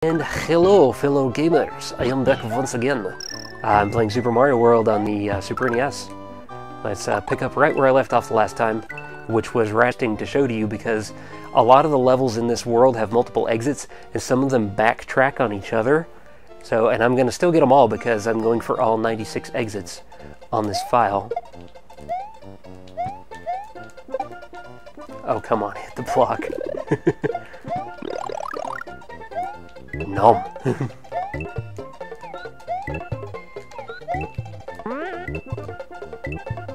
And hello fellow gamers, I am back once again. I'm playing Super Mario World on the Super NES. Let's pick up right where I left off the last time, which was resting to show to you because a lot of the levels in this world have multiple exits and some of them backtrack on each other. So, and I'm going to still get them all because I'm going for all 96 exits on this file. Oh, come on, hit the block. Nom.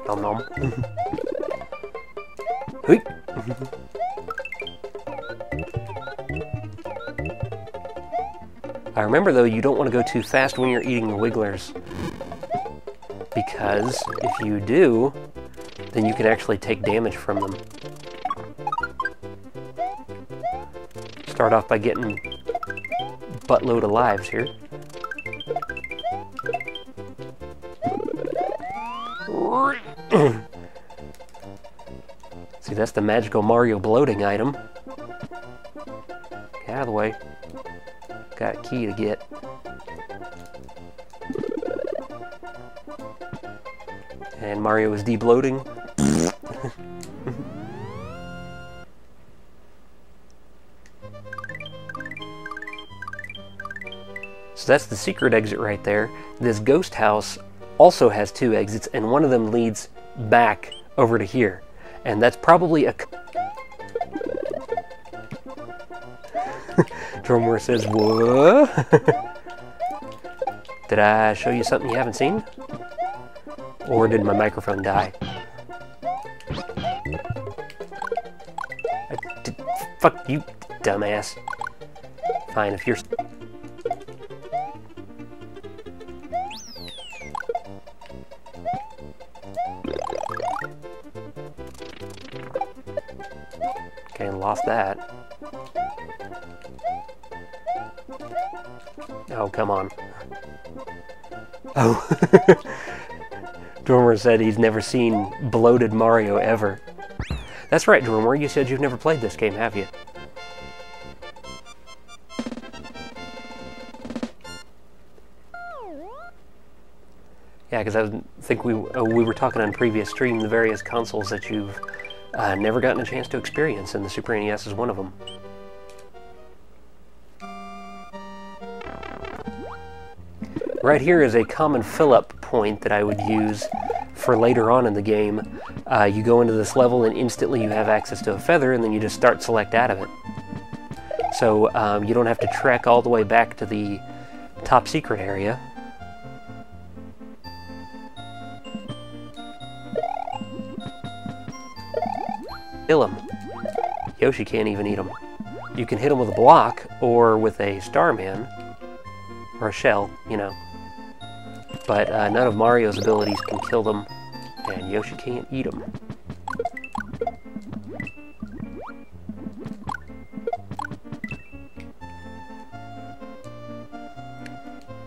Nom nom. Hui. I remember though, you don't want to go too fast when you're eating the wigglers, because if you do, then you can actually take damage from them. Start off by getting buttload of lives here. See, that's the magical Mario bloating item. Get out of the way. Got a key to get. And Mario is de-bloating. So that's the secret exit right there. This ghost house also has two exits, and one of them leads back over to here. And that's probably a... Drummer says, what? Did I show you something you haven't seen? Or did my microphone die? Fuck you, dumbass. Fine, if you're... Okay, lost that. Oh, come on. Oh. Drummer said he's never seen bloated Mario ever. That's right, Drummer, you said you've never played this game, have you? Yeah, because I think we were talking on previous stream the various consoles that you've never gotten a chance to experience, and the Super NES is one of them. Right here is a common fill-up point that I would use for later on in the game. You go into this level and instantly you have access to a feather, and then you just start select out of it. So you don't have to trek all the way back to the top secret area. Kill him. Yoshi can't even eat him. You can hit him with a block or with a Starman or a shell, you know. But none of Mario's abilities can kill them, and Yoshi can't eat them.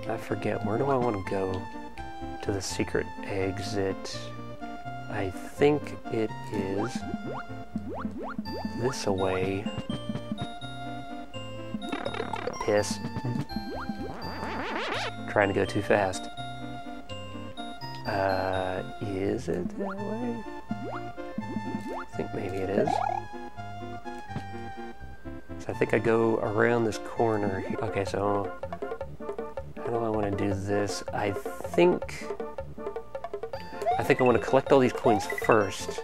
I forget, where do I want to go to the secret exit? I think it is this away. Piss. Trying to go too fast. Is it that way? I think maybe it is. So I think I go around this corner here. Okay, so how do I want to do this? I think I want to collect all these coins first.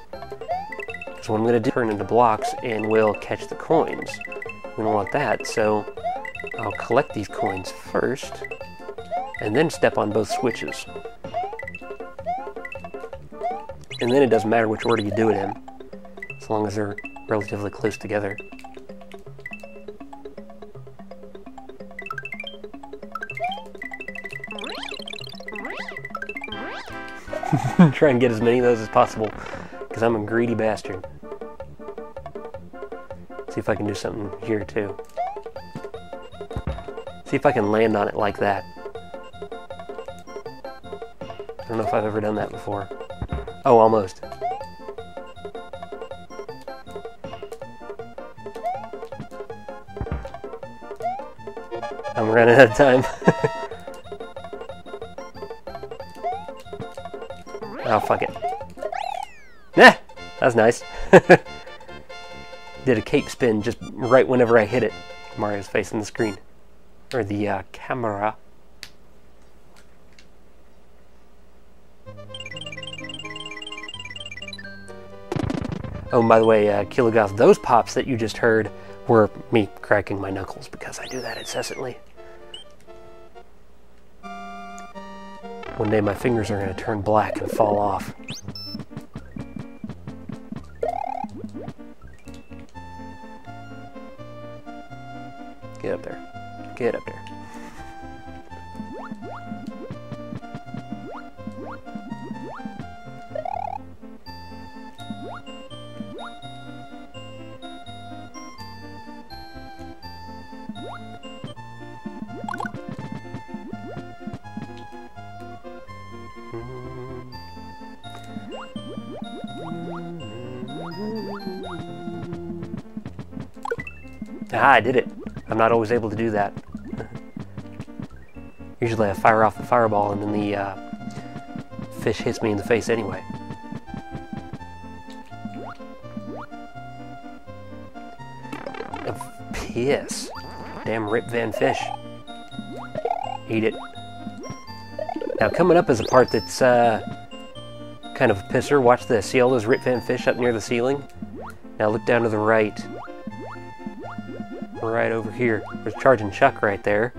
So what I'm going to do, turn into blocks and we'll catch the coins. We don't want that, so I'll collect these coins first and then step on both switches. And then it doesn't matter which order you do it in, as long as they're relatively close together. Try and get as many of those as possible, because I'm a greedy bastard. See if I can do something here too. See if I can land on it like that. I don't know if I've ever done that before. Oh, almost. I'm running out of time. Oh, fuck it. Nah! That's nice. Did a cape spin just right whenever I hit it. Mario's facing the screen. Or the camera. Oh, and by the way, Kilogoth, those pops that you just heard were me cracking my knuckles, because I do that incessantly. One day my fingers are going to turn black and fall off. Get up there. Get up there. Ah, I did it. I'm not always able to do that. Usually I fire off the fireball and then the fish hits me in the face anyway. Piss. Damn Rip Van Fish. Eat it. Now coming up is a part that's kind of a pisser. Watch this. See all those Rip Van Fish up near the ceiling? Now look down to the right. Right over here. There's Charging Chuck right there.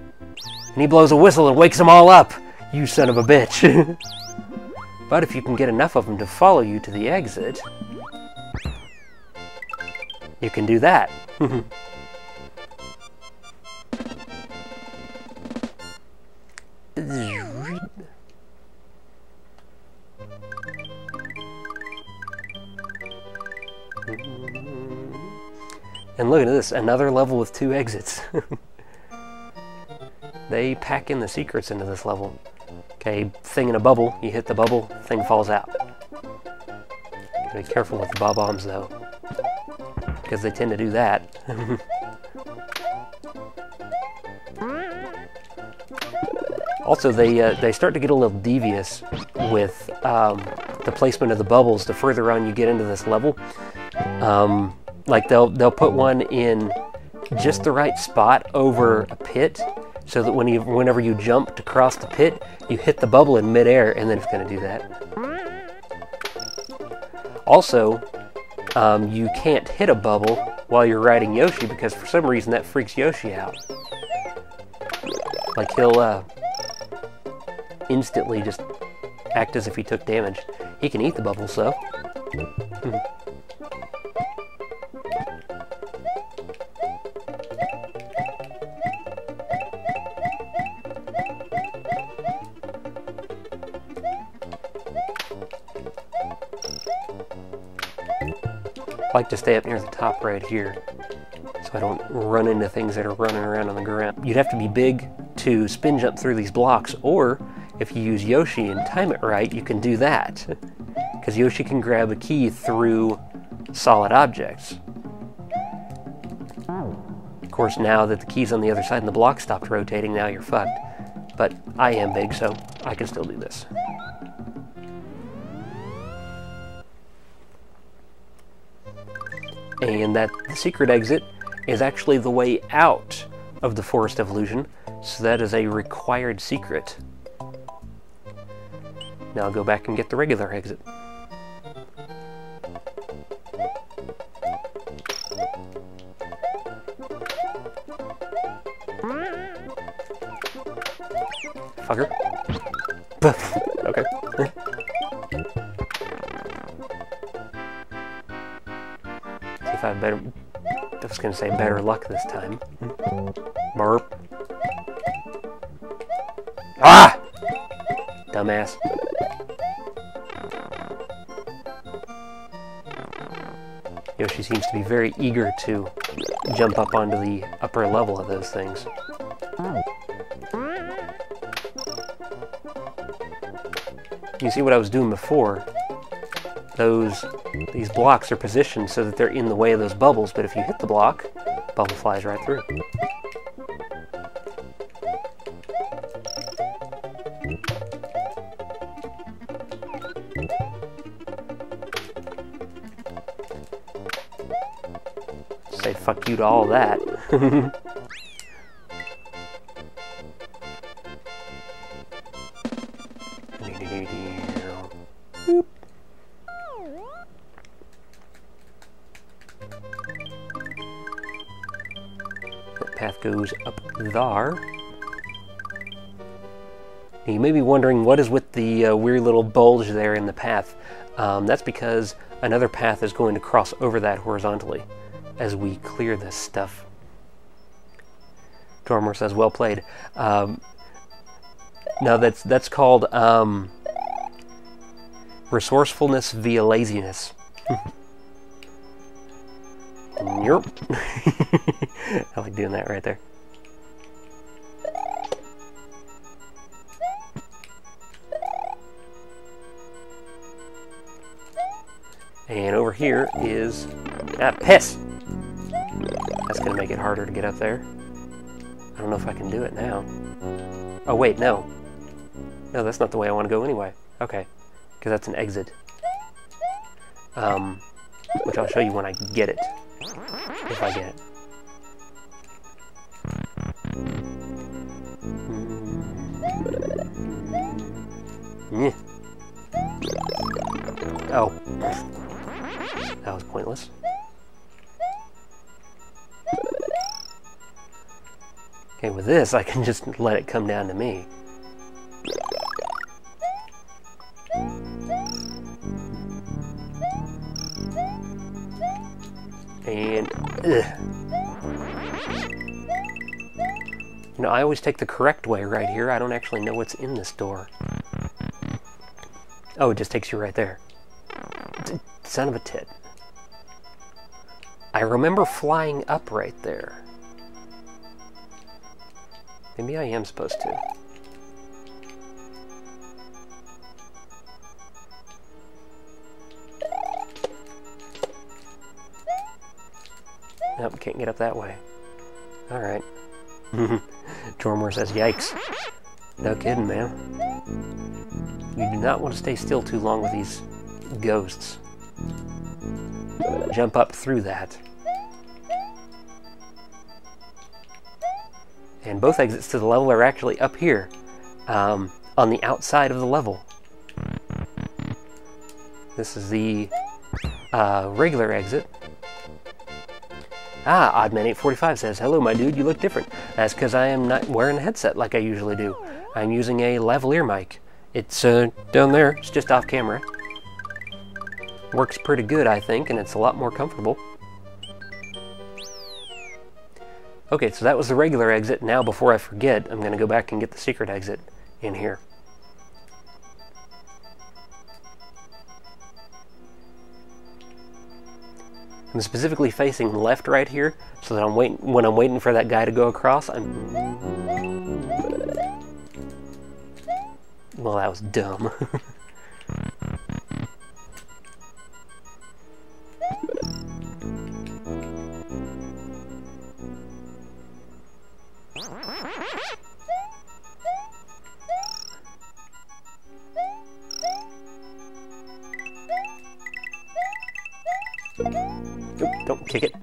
And he blows a whistle and wakes them all up! You son of a bitch! But if you can get enough of them to follow you to the exit, you can do that. And look at this, another level with 2 exits. They pack in the secrets into this level. Okay, thing in a bubble, you hit the bubble, thing falls out. Be careful with the bob-ombs though, because they tend to do that. Also, they start to get a little devious with the placement of the bubbles the further on you get into this level. Like they'll put one in just the right spot over a pit, so that whenever you jump to cross the pit, you hit the bubble in midair, and then it's going to do that. Also, you can't hit a bubble while you're riding Yoshi, because for some reason that freaks Yoshi out. Like he'll instantly just act as if he took damage. He can eat the bubbles though. I like to stay up near the top right here, so I don't run into things that are running around on the ground. You'd have to be big to spin jump through these blocks, or if you use Yoshi and time it right, you can do that. Because Yoshi can grab a key through solid objects. Of course, now that the key's on the other side and the block stopped rotating, now you're fucked. But I am big, so I can still do this. And that the secret exit is actually the way out of the Forest of Illusion, so that is a required secret. Now I'll go back and get the regular exit. Fucker. Okay. If I better, I was going to say better luck this time. Burp. Ah! Dumbass. Yoshi seems to be very eager to jump up onto the upper level of those things. You see what I was doing before? These blocks are positioned so that they're in the way of those bubbles, but if you hit the block, bubble flies right through. Say fuck you to all that. Boop. That path goes up there. You may be wondering what is with the weird little bulge there in the path. That's because another path is going to cross over that horizontally as we clear this stuff. Dormer says, well played. No, that's called resourcefulness via laziness. Yep. I like doing that right there. And over here is piss. That's gonna make it harder to get up there. I don't know if I can do it now. Oh wait, no. No, that's not the way I want to go anyway. Okay, because that's an exit. Which I'll show you when I get it. If I get it. Oh. That was pointless. Okay, with this, I can just let it come down to me. And, you know, I always take the correct way right here. I don't actually know what's in this door. Oh, it just takes you right there. Son of a tit. I remember flying up right there. Maybe I am supposed to. Nope, can't get up that way. Alright. Jormore says, yikes. No kidding, man. You do not want to stay still too long with these ghosts. Jump up through that. And both exits to the level are actually up here, on the outside of the level. This is the regular exit. Ah, Oddman845 says, hello, my dude, you look different. That's because I am not wearing a headset like I usually do. I'm using a lavalier mic. It's down there, it's just off camera. Works pretty good, I think, and it's a lot more comfortable. Okay, so that was the regular exit. Now, before I forget, I'm going to go back and get the secret exit in here. I'm specifically facing left right here, so that when I'm waiting for that guy to go across, well, that was dumb. Oop, don't kick it.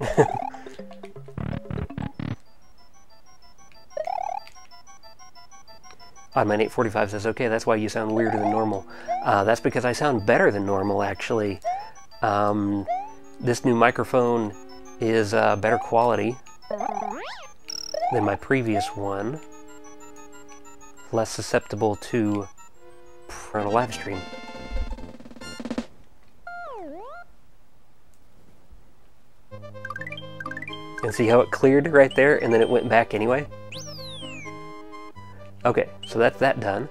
Oddman845 says, okay, that's why you sound weirder than normal. That's because I sound better than normal, actually. This new microphone is better quality than my previous one. Less susceptible to run a live stream. And see how it cleared right there, and then it went back anyway? Okay, so that's that done.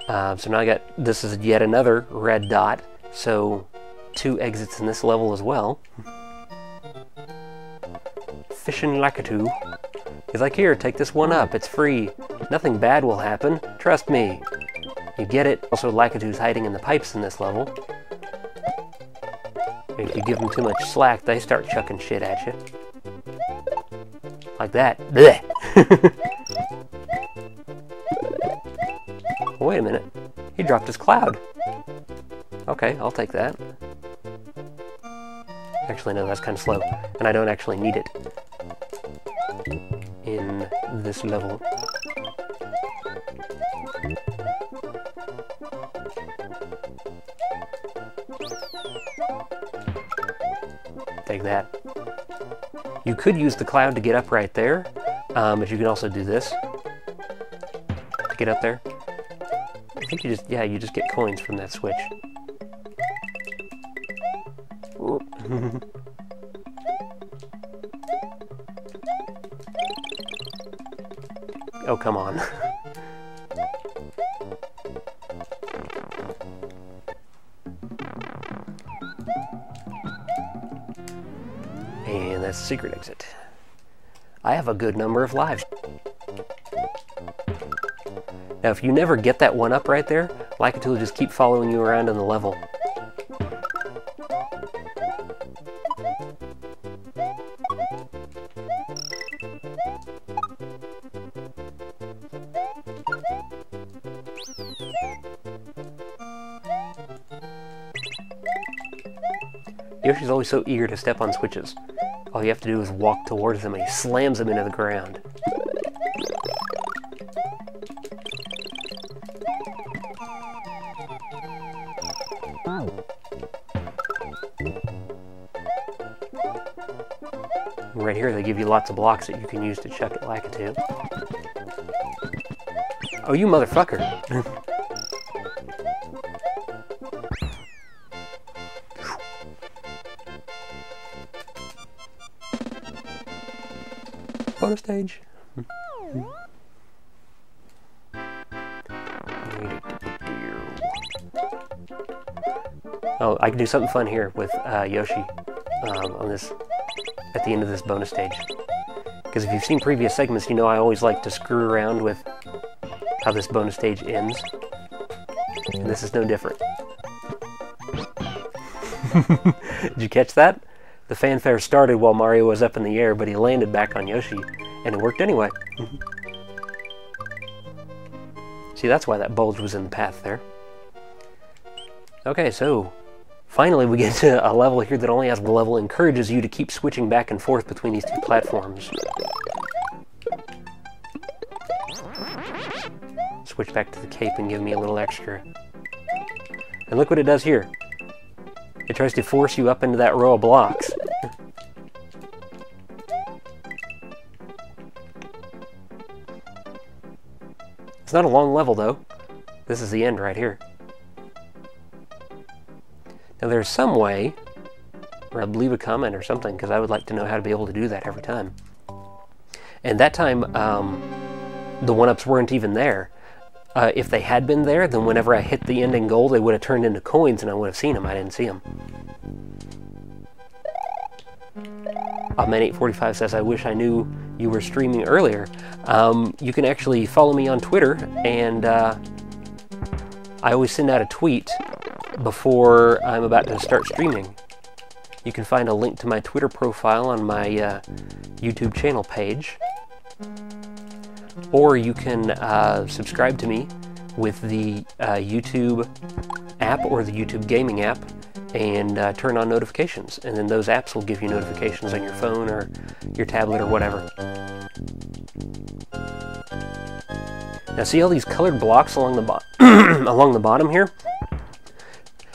So now I got, this is yet another red dot, so 2 exits in this level as well. Fishin' Lakitu. He's like, here, take this one up, it's free. Nothing bad will happen, trust me. You get it? Also, Lakitu's hiding in the pipes in this level. If you give them too much slack, they start chucking shit at you. Like that. Blech. wait a minute. He dropped his cloud. Okay, I'll take that. Actually, no, that's kind of slow, and I don't actually need it in this level. Take that. You could use the cloud to get up right there, but you can also do this to get up there. I think you just get coins from that switch. Oh, come on. And that's the secret exit. I have a good number of lives. Now, if you never get that one up right there, Lakitu will just keep following you around in the level. Yoshi's always so eager to step on switches. All you have to do is walk towards them and he slams them into the ground. Right here they give you lots of blocks that you can use to chuck at Lakitu. Oh, you motherfucker! Bonus stage. Oh, I can do something fun here with Yoshi on this at the end of this bonus stage. Because if you've seen previous segments, you know I always like to screw around with how this bonus stage ends. And this is no different. Did you catch that? The fanfare started while Mario was up in the air, but he landed back on Yoshi, and it worked anyway. See, that's why that bulge was in the path there. Okay, so finally we get to a level here that only has the level encourages you to keep switching back and forth between these two platforms. Switch back to the cape and give me a little extra. And look what it does here. It tries to force you up into that row of blocks. It's not a long level though. This is the end right here. Now there's some way, or I'd leave a comment or something, because I would like to know how to be able to do that every time. And that time, the one-ups weren't even there. If they had been there, then whenever I hit the ending goal, they would have turned into coins and I would have seen them. I didn't see them. Man845 says, I wish I knew you were streaming earlier. You can actually follow me on Twitter, and I always send out a tweet before I'm about to start streaming. You can find a link to my Twitter profile on my YouTube channel page. Or you can subscribe to me with the YouTube app or the YouTube gaming app and turn on notifications. And then those apps will give you notifications on your phone or your tablet or whatever. Now see all these colored blocks along the along the bottom here?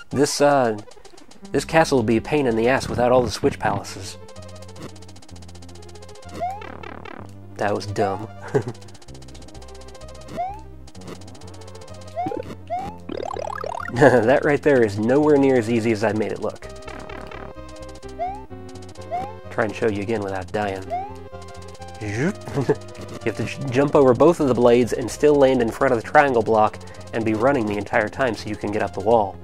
This castle will be a pain in the ass without all the switch palaces. That was dumb. That right there is nowhere near as easy as I made it look. Try and show you again without dying. You have to jump over both of the blades and still land in front of the triangle block and be running the entire time so you can get up the wall.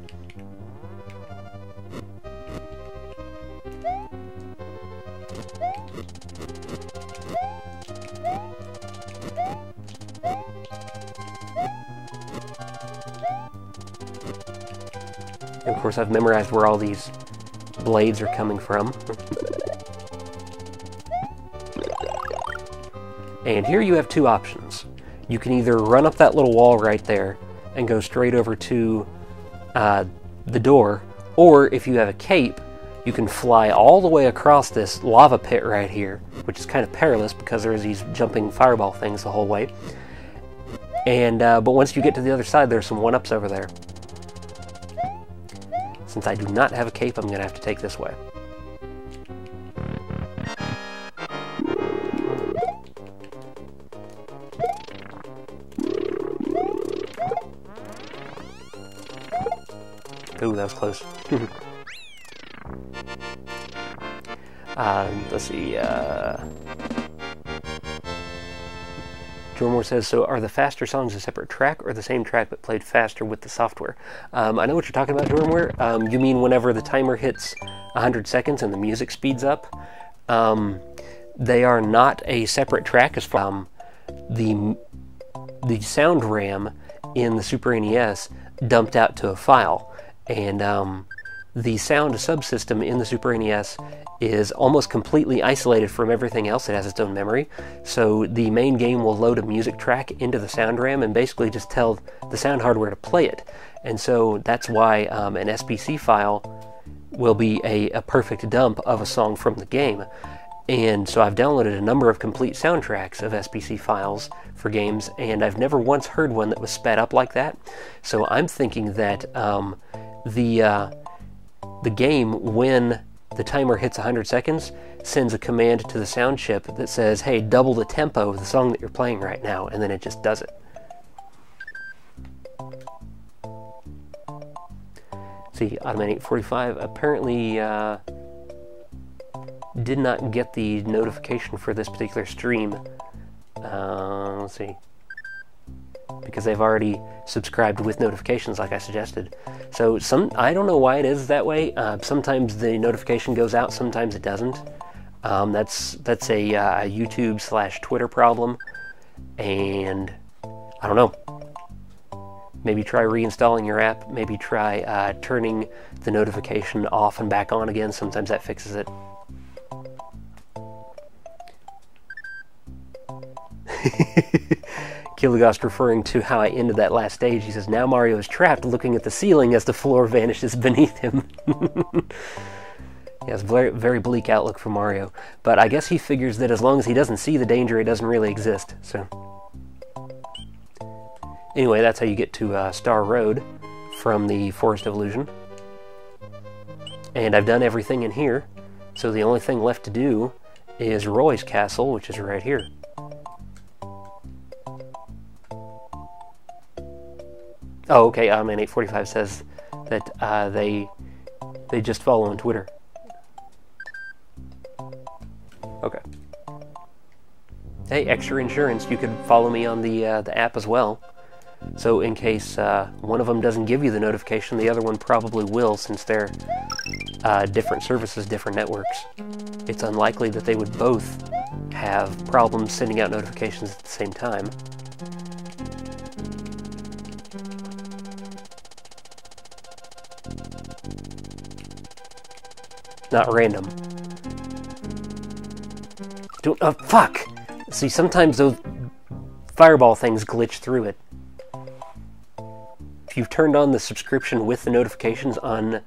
And of course, I've memorized where all these blades are coming from. And here you have two options. You can either run up that little wall right there and go straight over to the door. Or if you have a cape, you can fly all the way across this lava pit right here, which is kind of perilous because there's these jumping fireball things the whole way. And but once you get to the other side, there's some 1-ups over there. Since I do not have a cape, I'm going to have to take this way. Ooh, that was close. Let's see. Jormore says, so are the faster songs a separate track or the same track but played faster with the software? I know what you're talking about, Jormore. You mean whenever the timer hits 100 seconds and the music speeds up? They are not a separate track as far as the sound RAM in the Super NES dumped out to a file. And the sound subsystem in the Super NES is almost completely isolated from everything else. It has its own memory. So the main game will load a music track into the sound RAM and basically just tell the sound hardware to play it. And so that's why an SBC file will be a perfect dump of a song from the game. And so I've downloaded a number of complete soundtracks of SBC files for games, and I've never once heard one that was sped up like that. So I'm thinking that the game, when the timer hits 100 seconds, sends a command to the sound chip that says, hey, double the tempo of the song that you're playing right now, and then it just does it. See, Automatic 845 apparently did not get the notification for this particular stream. Let's see. Because they've already subscribed with notifications like I suggested. So I don't know why it is that way. Sometimes the notification goes out, sometimes it doesn't. That's a YouTube/Twitter problem, and I don't know. Maybe try reinstalling your app. Maybe try turning the notification off and back on again. Sometimes that fixes it. Killigast referring to how I ended that last stage. He says, now Mario is trapped looking at the ceiling as the floor vanishes beneath him. Yes, very, very bleak outlook for Mario. But I guess he figures that as long as he doesn't see the danger, it doesn't really exist. So anyway, that's how you get to Star Road from the Forest of Illusion. And I've done everything in here. So the only thing left to do is Roy's Castle, which is right here. Oh, okay, and 845 says that they just follow on Twitter. Okay. Hey, extra insurance, you could follow me on the app as well. So in case one of them doesn't give you the notification, the other one probably will, since they're different services, different networks. It's unlikely that they would both have problems sending out notifications at the same time. Not random. Fuck! See, sometimes those fireball things glitch through it. If you've turned on the subscription with the notifications on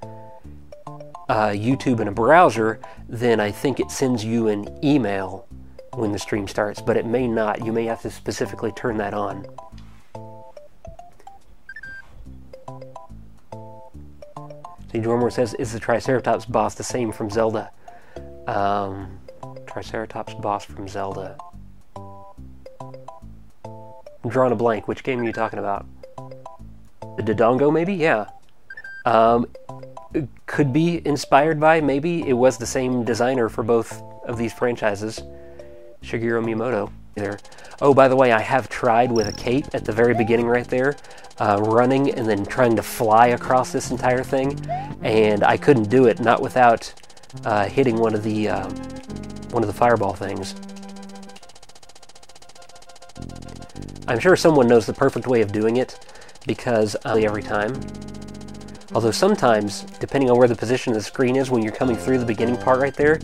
YouTube in a browser, then I think it sends you an email when the stream starts, but it may not. You may have to specifically turn that on. Dormore says, is the Triceratops boss the same from Zelda? Triceratops boss from Zelda. I'm drawing a blank. Which game are you talking about? The Dodongo, maybe? Yeah. It could be inspired by, maybe. It was the same designer for both of these franchises. Shigeru Miyamoto. There. Oh, by the way, I have tried with a cape at the very beginning right there, running and then trying to fly across this entire thing, and I couldn't do it, not without hitting one of the fireball things. I'm sure someone knows the perfect way of doing it, because every time. Although sometimes, depending on where the position of the screen is when you're coming through the beginning part right there,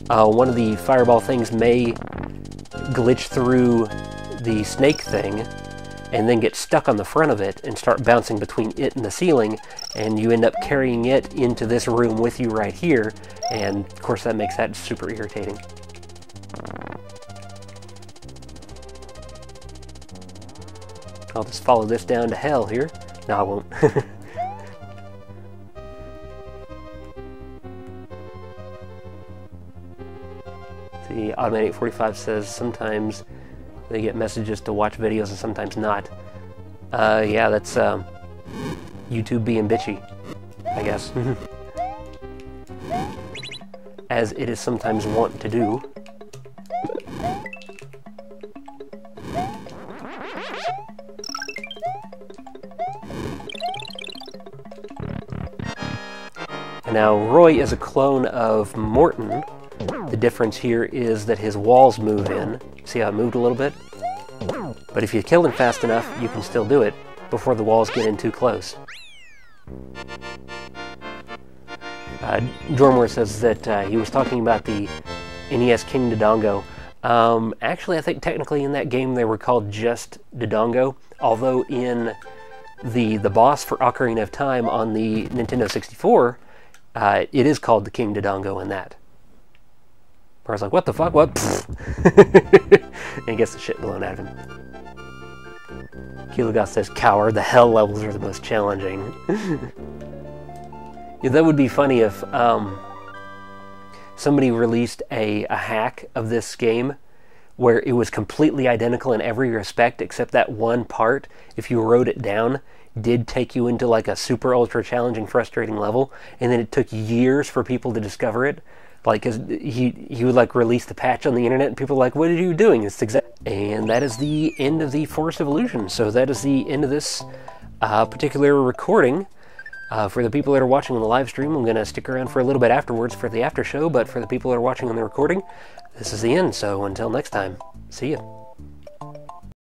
one of the fireball things may glitch through the snake thing, and then get stuck on the front of it and start bouncing between it and the ceiling, and you end up carrying it into this room with you right here, and of course that makes that super irritating. I'll just follow this down to hell here. No, I won't. See, Automatic45 says sometimes they get messages to watch videos and sometimes not. Yeah, that's YouTube being bitchy, I guess. As it is sometimes wont to do. And now, Roy is a clone of Morton. The difference here is that his walls move in. See how it moved a little bit? But if you kill him fast enough, you can still do it before the walls get in too close. Dormore says that he was talking about the NES King Dodongo. Actually, I think technically in that game they were called just Dodongo, although in the boss for Ocarina of Time on the Nintendo 64, it is called the King Dodongo in that. Where I was like, what the fuck? What? And gets the shit blown out of him. Keelogoth says, coward, the hell levels are the most challenging. Yeah, that would be funny if somebody released a hack of this game where it was completely identical in every respect except that one part, if you wrote it down, did take you into like a super ultra challenging, frustrating level, and then it took years for people to discover it. Like, cause he would like release the patch on the internet, and people were like, "What are you doing?" It's and that is the end of the Forest of Illusion. So that is the end of this particular recording. For the people that are watching on the live stream, I'm going to stick around for a little bit afterwards for the after show. But for the people that are watching on the recording, this is the end. So until next time, see ya.